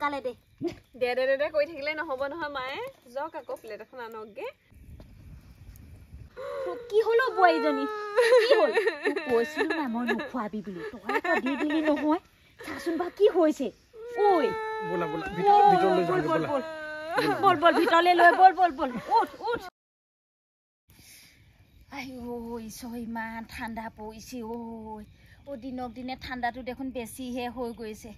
কালে দে দে দে দে কৈ থাকিলে নহব নহয় মায়ে যাওক আকৌ প্লেট এখন আনকগে কি হলো বইজনী কি হল কৈছিলো না মই নুখুৱাবি বুলি তই আকৌ দি দিলি নহয় চাচোন বা কি হৈছে ওই বলা বলা ভিতৰলৈ যাওঁ বলা বল বল ভিতৰলৈ লৈ বল বল বল উঠ উঠ আইও ইছই ইমান ঠাণ্ডা পৰিছে ঐ দিনক দিনে ঠাণ্ডাটো দেখোন বেছিহে হৈ গৈছে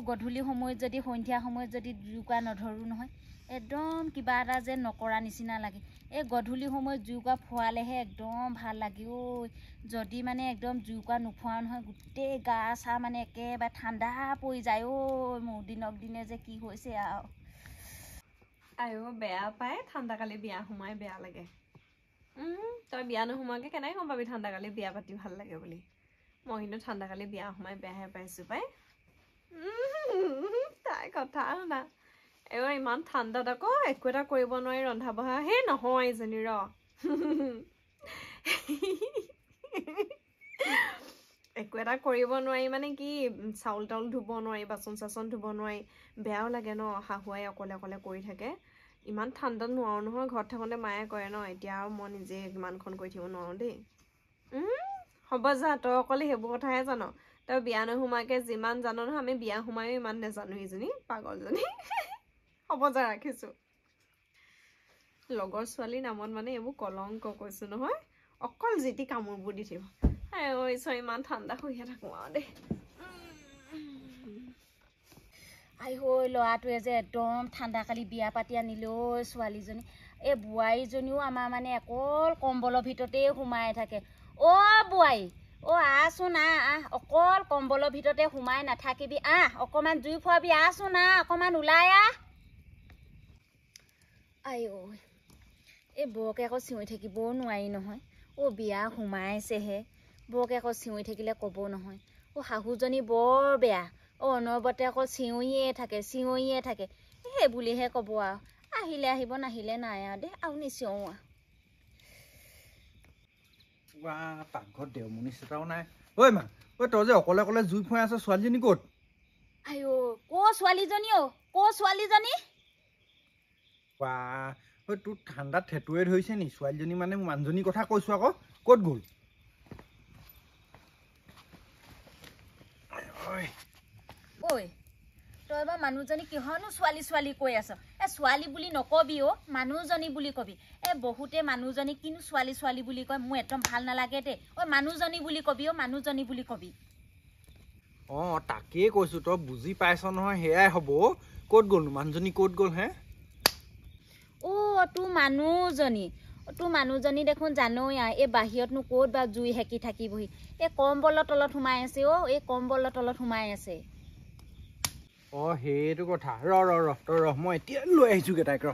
গধূলি সময়ত যদি সন্ধিয়া সময়ত যদি জুইকুৰা নধৰো নহয় একদম কিবা এটা যে নকৰা নিচিনা লাগে গধূলি সময়ত জুইকুৰা ফুৱালেহে একদম ভাল লাগে যদি মানে একদম জুইকুৰা নোফুৱা নহয় গোটেই গা চা মানে একেবাৰে ঠাণ্ডা পৰি যায় মোৰ দিনক দিনে যে কি হৈছে আৰু আইও বেয়া পায় ঠাণ্ডা কালি বিয়া সোমাই বেয়া লাগে তই বিয়া নোসোমাকে কেনেকৈ গম পাবি ঠাণ্ডা কালি বিয়া পাতি ভাল লাগে বুলি মই কিন্তু ঠাণ্ডা কালি বিয়া সোমাই বেয়াহে পাইছো পাই তাই কথা শুনা এবাৰ ইমান ঠাণ্ডাত আকৌ একো এটা কৰিব নোৱাৰি ৰন্ধা বঢ়া সেই নহয় এজনী ৰ একো এটা কৰিব নোৱাৰি মানে কি চাউল তাউল ধুব নোৱাৰি বাচন চাচন ধুব নোৱাৰি বেয়াও লাগে ন শাহুৱাই অকলে অকলে কৰি থাকে ইমান ঠাণ্ডাত নোৱাৰো নহয় ঘৰত থাকোঁতে মায়ে কৰে ন এতিয়া আৰু মই নিজে ইমানখন কৰি থাকিব নোৱাৰো দেই হ'ব যা তই অকলে সেইবোৰ কথাহে জান তই বিয়া নোসোমাকে যিমান জান নহয় আমি বিয়া সোমায়ো ইমান নাজানো এইজনী পাগলজনী হ'ব যা ৰাখিছো লগৰ ছোৱালীৰ নামত মানে এইবোৰ কলংক কৈছো নহয় অকল জিতি কামোৰবোৰ দি থাকিব ইমান ঠাণ্ডা শুইহে থাকো আৰু দেই আই ল'ৰাটোৱে যে একদম ঠাণ্ডা কালি বিয়া পাতি আনিলে ছোৱালীজনী বোৱাৰীজনীও আমাৰ মানে অকল কম্বলৰ ভিতৰতে সোমাই থাকে বোৱাৰী আহচোন আহ অকল কম্বলৰ ভিতৰতে সোমাই নাথাকিবি অকণমান জুই ফুৱাবি আহচোন অকণমান ওলাই বৰকে আকৌ চিঞৰি থাকিবও নোৱাৰি নহয় বিয়া সোমাইছেহে বৰকে আকৌ চিঞৰি থাকিলে ক'ব নহয় শাহুজনী বৰ বেয়া অনবৰতে আকৌ চিঞৰিয়ে থাকে সেই বুলিহে ক'ব আৰু আহিলে আহিব নাহিলে নাই আৰু দেই আৰু নিচিঞৰো পাকঘৰত দেওমণি চেতাও নাই ঐ মা তই যে অকলে অকলে জুই ফুৱাই আছ ছোৱালীজনী ক'ত ছোৱালীজনী তোৰ ঠাণ্ডাত ঠেটুৱে ধৰিছে নি ছোৱালীজনী মানে মানুহজনীৰ কথা কৈছো আকৌ ক'ত গ'ল তই বা মানুহজনী কিহৰনো ছোৱালী ছোৱালী কৈ আছ ছোৱালী বুলি নকবি মানুহজনী বুলি কবি বহুতে মানুহজনী কিন্তু ছোৱালী ছোৱালী বুলি কয় মোৰ একদম ভাল নালাগে দে মানুহজনী বুলি কবি মানুহজনী বুলি কবি তাকেই কৈছো তই বুজি পাইছ নহয় সেয়াই হ'ব ক'ত গ'লনো মানুহজনী ক'ত গ'ল হে তোৰ মানুহজনী দেখোন জানই বাহিৰতনো ক'ত বা জুই হেকি থাকিবহি কম্বলৰ তলত সোমাই আছে কম্বলৰ তলত সোমাই আছে সেইটো কথা ৰ মই এতিয়া লৈ আহিছোগে তাইক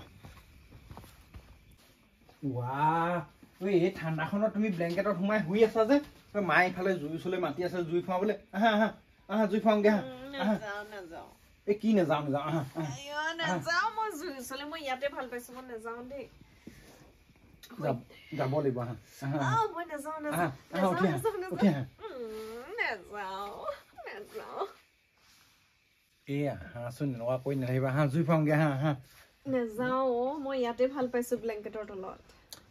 এই ঠাণ্ডাখনত তুমি ব্লেংকেটত সোমাই শুই আছা যে মায়ে ইফালে জুই ওচৰলৈ মাতি আছে জুই ফুৱাবলৈ আহা জুই ফুৱাওঁগে কি নাযাওঁ মই জুই ওচৰলৈ মই ইয়াতে ভাল পাইছো মই নাযাওঁ দেই যাব লাগিব হাঁচোন এনেকুৱা কৈ নাথাকিবা জুই ফুৱাওঁগে নাযাওঁ মই ইয়াতে ভাল পাইছো ব্লেংকেটৰ তলত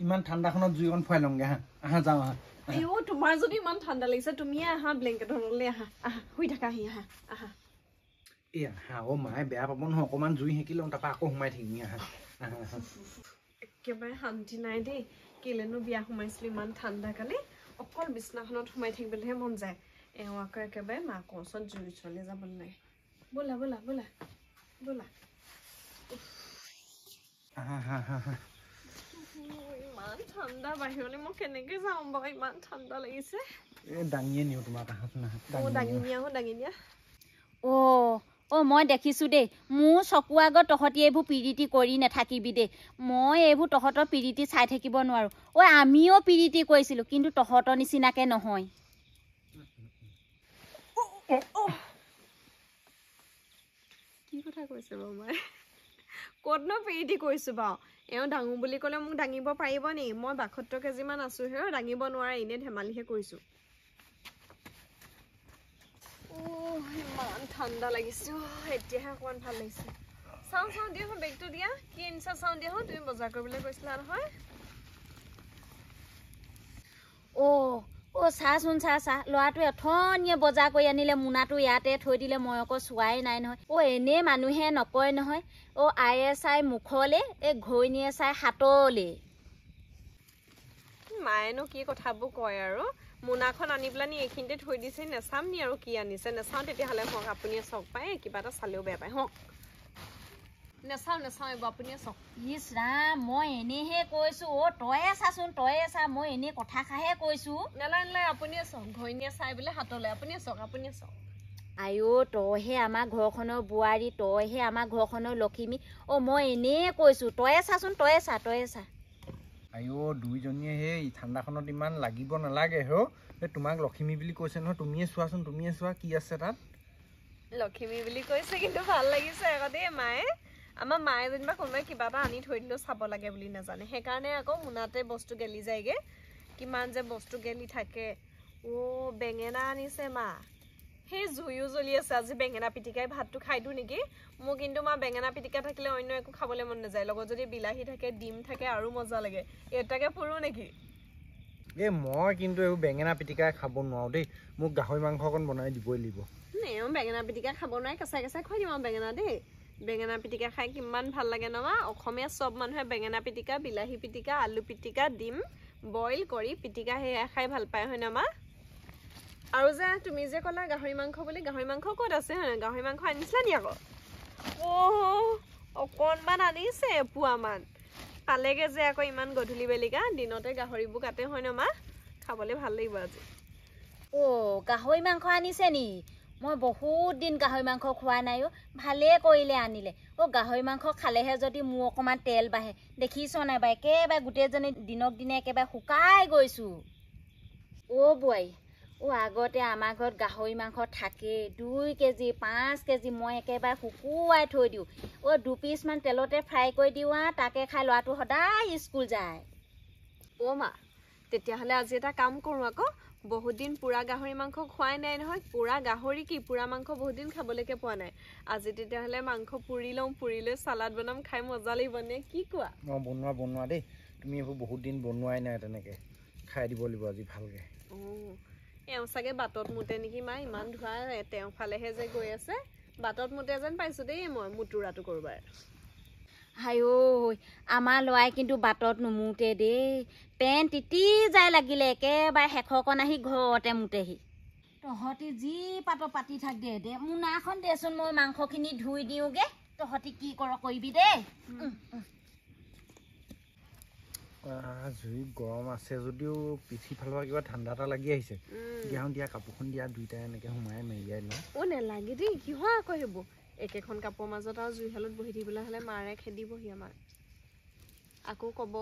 ইমান ঠাণ্ডাখনত জুইকণ ফুৱাই লওঁগে যাওঁ তোমাৰ যদি ইমান ঠাণ্ডা লাগিছে তুমিয়ে আহা ব্লেংকেটৰ তললৈ আহা শুই থাকা আহা মায়ে বেয়া পাব নহয় অকণমান জুই সেকি লওঁ তাৰপৰা আকৌ সোমাই থাকিম একেবাৰে শান্তি নাই দেই কেলেনো বিয়া সোমাইছিলো ইমান ঠাণ্ডা কালি অকল বিছনাখনত সোমাই থাকিবলৈহে মন যায় আকৌ একেবাৰে মাকৰ ওচৰত জুই ওচৰলৈ যাবলৈ লাগে ব'লা ইমান ঠাণ্ডা বাহিৰলৈ মই কেনেকে যাওঁ বাৰু ইমান ঠাণ্ডা লাগিছে দাঙিয়ে নিওঁ তোমাক দাঙি নিয়া মই দেখিছো দেই মোৰ চকুৰ আগত তহঁতি এইবোৰ পিৰিতি কৰি নাথাকিবি দেই মই এইবোৰ তহঁতৰ পিৰিতি চাই থাকিব নোৱাৰো আমিও পিৰিতি কৰিছিলো কিন্তু তহঁতৰ নিচিনাকে নহয় কি কথা কৈছে বাৰু মই ক'তনো পিৰিতি কৰিছো বাৰু দাঙো বুলি ক'লে মোক দাঙিব পাৰিব নি মই ৭২ কেজিমান আছো দাঙিব নোৱাৰে এনে ধেমালিহে কৰিছো ইমান ঠাণ্ডা লাগিছে এতিয়াহে অকণমান ভাল লাগিছে চাওঁ দিয়া বেগটো দিয়া কি আনিছা চাওঁ দিয়া তুমি বজাৰ কৰিবলৈ গৈছিলা নহয় চাচোন চা ল'ৰাটোৱে অথনিয়ে বজাৰ কৰি আনিলে মোনাটো ইয়াতে থৈ দিলে মই আকৌ চোৱাই নাই নহয় এনেই মানুহে নকয় নহয় আয়ে চাই মুখলে ঘৈণীয়ে চাই হাতলে মায়েনো কি কথাবোৰ কয় আৰু মোনাখন আনি পেলানি এইখিনিতে থৈ দিছে নেচাম নি আৰু কি আনিছে নেচাওঁ তেতিয়াহ'লে হওক আপুনিয়ে চাওক পায় কিবা এটা চালেও বেয়া পায় হওক নেচাওঁ এইবোৰ আপুনিয়ে চাওক ইছ ৰাম মই এনেহে কৈছো তয়ে চাচোন তয়ে চা মই এনেই কথা খাহে কৈছো নেলাগে আপুনিয়ে চাওক ঘৈণীয়ে চাই বোলে হাতলে আপুনিয়ে চাওক আইও তইহে আমাৰ ঘৰখনৰ বোৱাৰী তইহে আমাৰ ঘৰখনৰ লখিমী মই এনেই কৈছো তয়ে চাচোন তয়ে চা আইও দুইজনীয়ে সেই ঠাণ্ডাখনত ইমান লাগিব নালাগে তোমাক লখিমী বুলি কৈছে নহয় তুমিয়ে চোৱা কি আছে তাত লখিমী বুলি কৈছে কিন্তু ভাল লাগিছে আকৌ দেই মায়ে আমাৰ মায়ে যেনিবা কোনোবাই কিবা এটা আনি থৈ দিলেও চাব লাগে বুলি নাজানে সেইকাৰণে আকৌ মোনাতে বস্তু গেলি যায়গে কিমান যে বস্তু গেলি থাকে বেঙেনা আনিছে মা সেই জুইও জ্বলি আছে আজি বেঙেনা পিটিকাই ভাতটো খাই দিওঁ নেকি মোৰ কিন্তু মা বেঙেনা পিটিকা থাকিলে অন্য একো খাবলৈ মন নাযায় লগত যদি বিলাহী থাকে ডিম থাকে আৰু মজা লাগে এটাকে পুৰো নেকি মই কিন্তু এই বেঙেনা পিটিকাই খাব নোৱাৰো দেই মোক গাহৰি মাংস অকণ বনাই দিবই লাগিব বেঙেনা পিটিকা খাব নোৱাৰে কেঁচাই খুৱাই দিম আৰু বেঙেনা দেই বেঙেনা পিটিকা খাই কিমান ভাল লাগে ন মা অসমীয়া চব মানুহে বেঙেনা পিটিকা বিলাহী পিটিকা আলু পিটিকা ডিম বইল কৰি পিটিকা সেয়া খাই ভাল পায় হয় ন মা আৰু যে তুমি যে ক'লা গাহৰি মাংস বুলি গাহৰি মাংস ক'ত আছে হয় গাহৰি মাংস আনিছিলা নি আকৌ অকণমান আনিছে এপোৱামান পালেগে যে আকৌ ইমান গধূলি বেলিকা দিনতে গাহৰিবোৰ কাটে হয় ন মা খাবলৈ ভাল লাগিব আজি গাহৰি মাংস আনিছে নি মই বহুত দিন গাহৰি মাংস খোৱা নাই ভালেই কৰিলে আনিলে গাহৰি মাংস খালেহে যদি মোৰ অকণমান তেল বাঢ়ে দেখিছ নাই বা একেবাৰে গোটেইজনী দিনক দিনে একেবাৰে শুকাই গৈছো বোৱাৰী আগতে আমাৰ ঘৰত গাহৰি মাংস থাকেই 2 কেজি 5 কেজি মই একেবাৰে শুকুৱাই থৈ দিওঁ 2 পিচমান তেলতে ফ্ৰাই কৰি দিওঁ তাকে খাই ল'ৰাটো সদায় স্কুল যায় মা তেতিয়াহ'লে আজি এটা কাম কৰোঁ আকৌ বহুত দিন পুৰা গাহৰি মাংস খোৱাই নাই নহয় পুৰা গাহৰি কি পুৰা মাংস বহুত দিন খাবলৈকে পোৱা নাই আজি তেতিয়াহ'লে মাংস পুৰি লওঁ পুৰি লৈ চালাড বনাম খাই মজা লাগিব নে কি কোৱা বনোৱা দেই তুমি এইবোৰ বহুত দিন বনোৱাই নাই তেনেকে খাই দিব লাগিব আজি ভালকে চাগে বাটত মুতে নেকি মা ইমান ধোৱা তেওঁ ফালেহে যে গৈ আছে বাটত মুতে যেন পাইছো দেই মই মুতুৰাটো কৰবাৰ আমাৰ ল'ৰাই কিন্তু বাটত নুমুতে দেই পেণ্ট তিতি যায় লাগিলে একেবাৰে শেষকণ আহি ঘৰতে মুতেহি তহঁতি যি পাত পাতি থাক দে মোনাখন দেচোন মই মাংসখিনি ধুই দিওঁগে তহঁতি কি কৰিবি দেই জুই গৰম আছে যদিও পিঠি ফালৰ কিবা ঠাণ্ডা এটা লাগি আহিছে দিয়া কাপোৰখন দিয়া দুইটাই এনেকে সোমাই মেৰিয়াই লওঁ নেলাগে দেই কিহৰ আকৌ সেইবোৰ একেখন কাপোৰৰ মাজত আৰু জুইশালত বহি থাকিবলৈ হ'লে মাৰে খেদিবহি আমাৰ আকৌ ক'ব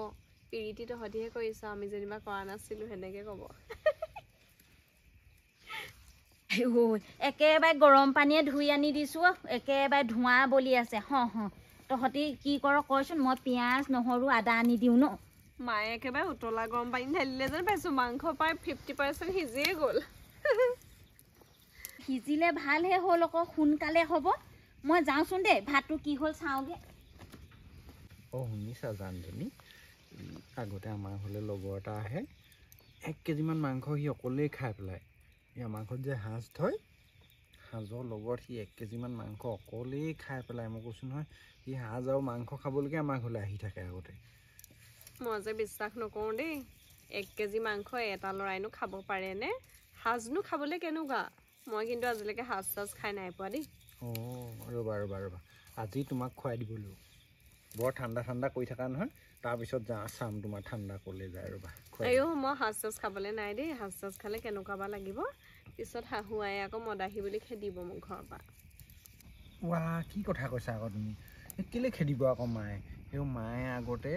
পিৰিতি তহঁতিহে কৰিছ আমি যেনিবা কৰা নাছিলো সেনেকে ক'ব একেবাৰে গৰম পানীয়ে ধুই আনি দিছো একেবাৰে ধোঁৱা বলি আছে তহঁতি কি কৰ কচোন মই পিঁয়াজ নহৰু আদা আনি দিওঁ ন মায়ে একেবাৰে উতলা গৰম পানী ঢালিলে যেন পাইছো মাংস প্ৰায় 50% সিজিয়ে গ'ল সিজিলে ভালহে হ'ল আকৌ সোনকালে হ'ব মই যাওঁচোন দেই ভাতটো কি হ'ল চাওঁগে শুনিছা জানজনী আগতে আমাৰ ঘৰলৈ লগৰ এটা আহে 1 কেজিমান মাংস সি অকলেই খাই পেলাই আমাৰ ঘৰত যে সাঁজ থয় সাঁজৰ লগত সি 1 কেজিমান মাংস অকলেই খাই পেলাই মই কৈছোঁ নহয় সি সাঁজ আৰু মাংস খাবলৈকে আমাৰ ঘৰলৈ আহি থাকে আগতে মই যে বিশ্বাস নকৰোঁ দেই 1 কেজি মাংস এটা ল'ৰাইনো খাব পাৰেনে সাঁজনো খাবলৈ কেনেকুৱা মই কিন্তু আজিলৈকে সাঁজ খাই নাই পোৱা দেই ৰ'বা আজি তোমাক খুৱাই দিব লাগিব বৰ ঠাণ্ডা কৰি থকা নহয় তাৰপিছত চাম তোমাৰ ঠাণ্ডা ক'লে যায় ৰ'বা মই সাঁজ খাবলৈ নাই দেই সাঁজ খালে কেনেকুৱা বা লাগিব পিছত শাহু আয়ে আকৌ মদাহী বুলি খেদিব মোক ঘৰৰ পৰা কি কথা কৈছা আকৌ তুমি কেলে খেদিব আকৌ মায়ে মায়ে আগতে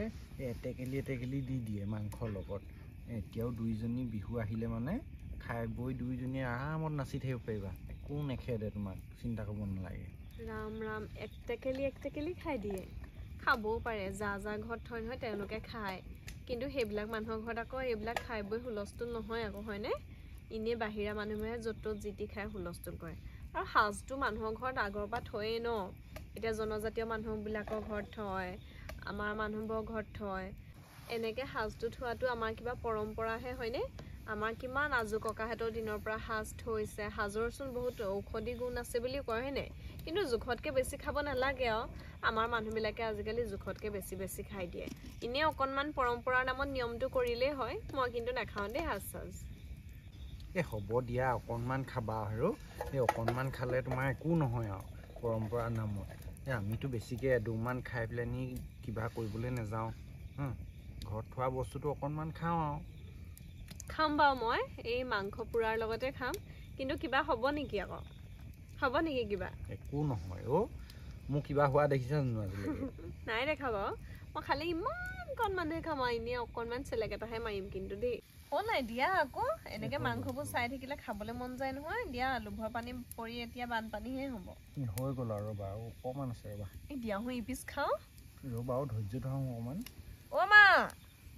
এটেকেলি দি দিয়ে মাংসৰ লগত এতিয়াও দুইজনী বিহু আহিলে মানে খাই বৈ দুইজনী আৰামত নাচি থাকিব পাৰিবা একো নেখেদে তোমাক চিন্তা কৰিব নালাগে ৰাম এক টেকেলি খাই দিয়ে খাবও পাৰে যা ঘৰত থয় নহয় তেওঁলোকে খায় কিন্তু সেইবিলাক মানুহৰ ঘৰত আকৌ এইবিলাক খাই বৈ হুলস্থুল নহয় আকৌ হয়নে এনেই বাহিৰা মানুহে য'ত ত'ত জিতি খাই হুলস্থুল কৰে আৰু সাজটো মানুহৰ ঘৰত আগৰ পৰা থয়েই ন এতিয়া জনজাতীয় মানুহবিলাকৰ ঘৰত থয় আমাৰ মানুহবোৰৰ ঘৰত থয় এনেকৈ সাজটো থোৱাটো আমাৰ কিবা পৰম্পৰাহে হয়নে আমাৰ কিমান আজু ককাহঁতৰ দিনৰ পৰা সাজ থৈছে সাজৰচোন বহুত ঔষধি গুণ আছে বুলি কয় হয়নে কিন্তু জোখতকৈ বেছি খাব নালাগে আৰু আমাৰ মানুহবিলাকে আজিকালি জোখতকৈ বেছি বেছি খাই দিয়ে এনেই অকণমান পৰম্পৰাৰ নামত নিয়মটো কৰিলেই হয় মই কিন্তু নাখাওঁ দেই সাজ চাজ এই হ'ব দিয়া অকণমান খাবা আৰু এই অকণমান খালে তোমাৰ একো নহয় আৰু পৰম্পৰাৰ নামত এই আমিতো বেছিকৈ এডোমান খাই পেলাই নি কিবা কৰিবলৈ নাযাওঁ ঘৰত থোৱা বস্তুটো অকণমান খাওঁ আৰু খাম বাৰু মই এই মাংস পোৰাৰ লগতে খাম কিন্তু কিবা হ'ব নেকি আকৌ হ'ব নেকি কিবা একো নহয় মোক কিবা হোৱা দেখিছা জানো আজিলৈকে নাই দেখা বাৰু মই খালি ইমান কণ মানুহে খাম আৰু এনেই অকণমান চেলেক এটাহে মাৰিম কিন্তু দেই নাই দিয়া আকৌ এনেকৈ মাংসবোৰ চাই থাকিলে খাবলৈ মন যায় নহয় দিয়া লোভৰ পানী পৰি এতিয়া বানপানীহে হ'ব হৈ গ'ল আৰু বাৰু অকণমান আছে ৰ'বা এই দিয়া হো ইপিচ খাওঁ ৰ'বা আৰু ধৈৰ্য ধৰা অকণমান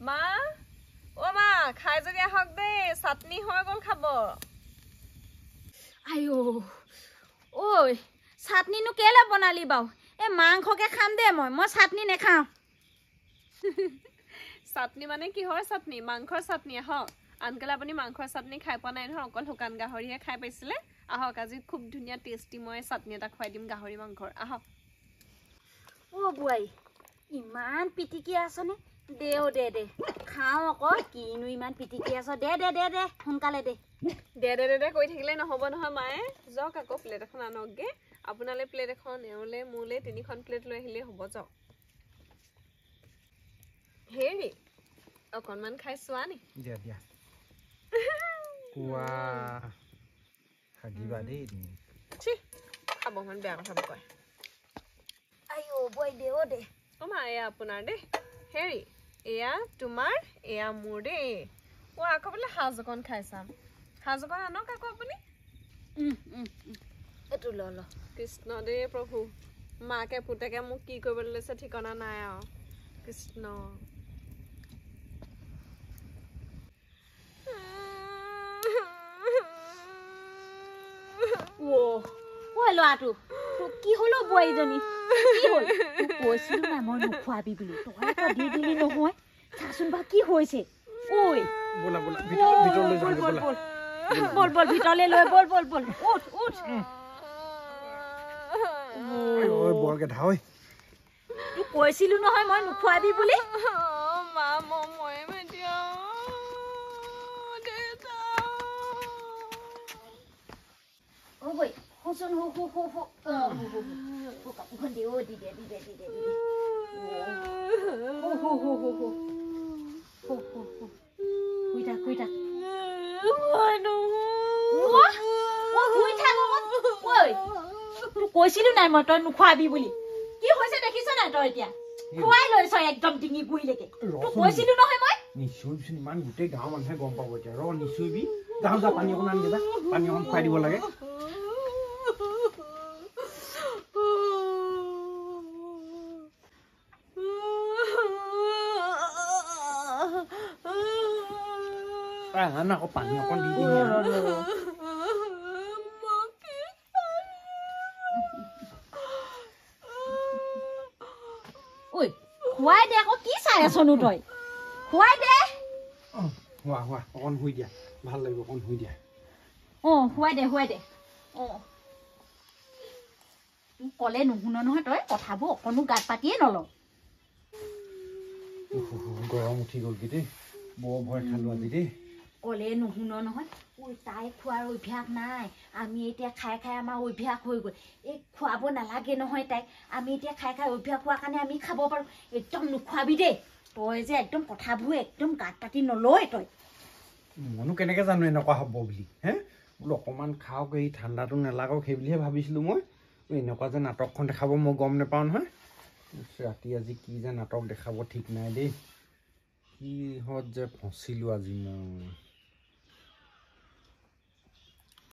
মা খাই যদি আহক দেই চাটনি হৈ গ'ল খাব আইও ঐ চাটনিনো কেলে বনালি বাৰু এই মাংসকে খাম দে মই চাটনি নেখাওঁ চাটনি মানে কিহৰ চাটনি মাংসৰ চাটনি আহক আনকালে আপুনি মাংসৰ চাটনি খাই পোৱা নাই নহয় অকল শুকান গাহৰিহে খাই পাইছিলে আহক আজি খুব ধুনীয়া টেষ্টি মই চাটনি এটা খুৱাই দিম গাহৰি মাংসৰ আহক বোৱাৰী ইমান পিটিকি আছনে দে খাওঁ আকৌ কিনো ইমান পিটিকি আছ দে সোনকালে দে কৈ থাকিলে নহ'ব নহয় মায়ে যাওক আকৌ প্লেট এখন আনকগে আপোনালৈ প্লেট এখন এওঁলে মোলে 3খন প্লেট লৈ আহিলেই হ'ব যাওক হেৰি অকণমান খাই চোৱা নি দিয়া কোৱা হাগিবা দেই খাব মন বেয়া কথা কয় আইও বৈ দে মা এয়া আপোনাৰ দেই হেৰি এয়া তোমাৰ এয়া মোৰ দেই আকৌ বোলে সাজ অকণ খাই চাম সাজ অকণ আনক আকৌ আপুনি এইটো ল কৃষ্ণ দেই প্ৰভু মাকে পুতেকে মোক কি কৰিবলৈ লৈছে ঠিকনা নাই আৰু কৃষ্ণ ল'ৰাটো কি হলো বোৱাৰীজনী কি হ'ল কৈছিলো না মই নোখোৱাবি বুলি তই আকৌ দি দিলি নহয় চাচোন বা কি হৈছে ঐ বল ভিতৰলৈ লৈ বল উঠ তোক কৈছিলো নহয় মই নোখোৱাবি বুলি Husun hu kapukan dia di dia. Kuita. Waduh. Wah, kuita kok. Woi. Tu কৈছিলো নাই মই তই নুখোৱাবি বুলি কি হৈছে দেখিছ না তই এতিয়া খুৱাই লৈছ একদম ডিঙি গুইলেকে তু কৈছিলো নহয় মই নিশ্চয় ইমান গোটেই গাঁৱৰ মানুহে গম পাব এতিয়া ৰ নিশ্চয়বি যা পানী অকণ আনি দিবা পানী অকণ খুৱাই দিব লাগে আনা আকৌ পানী অকণ দি দিম ঐ খুৱাই দে আকৌ কি চাই আছনো তই খুৱাই দে হোৱা অকণ শুই দিয়া ভাল লাগিব অকণ শুই দিয়া খুৱাই দে কলে নুশুন নহয় তই কথাবোৰ অকণো গাত পাতিয়ে নল গৰম উঠি গ'ল কি দেই বৰ ভয় খালো আজি দেই কলে নুশুন নহয় তাই খোৱাৰ অভ্যাস নাই আমি এতিয়া খাই আমাৰ অভ্যাস হৈ গ'ল এই খুৱাব নালাগে নহয় তাইক আমি এতিয়া খাই অভ্যাস হোৱাৰ কাৰণে আমি খাব পাৰোঁ একদম নোখোৱাবি দেই তই যে একদম কথাবোৰ একদম গাত পাতি নলয় তই মনো কেনেকৈ জানো এনেকুৱা হ'ব বুলি বোলো অকণমান খাওক এই ঠাণ্ডাটো নালাগক সেই বুলিহে ভাবিছিলোঁ মই এনেকুৱা যে নাটকখন দেখাব মই গম নাপাওঁ নহয় ৰাতি আজি কি যে নাটক দেখাব ঠিক নাই দেই কিহত যে ফচিলোঁ আজি মই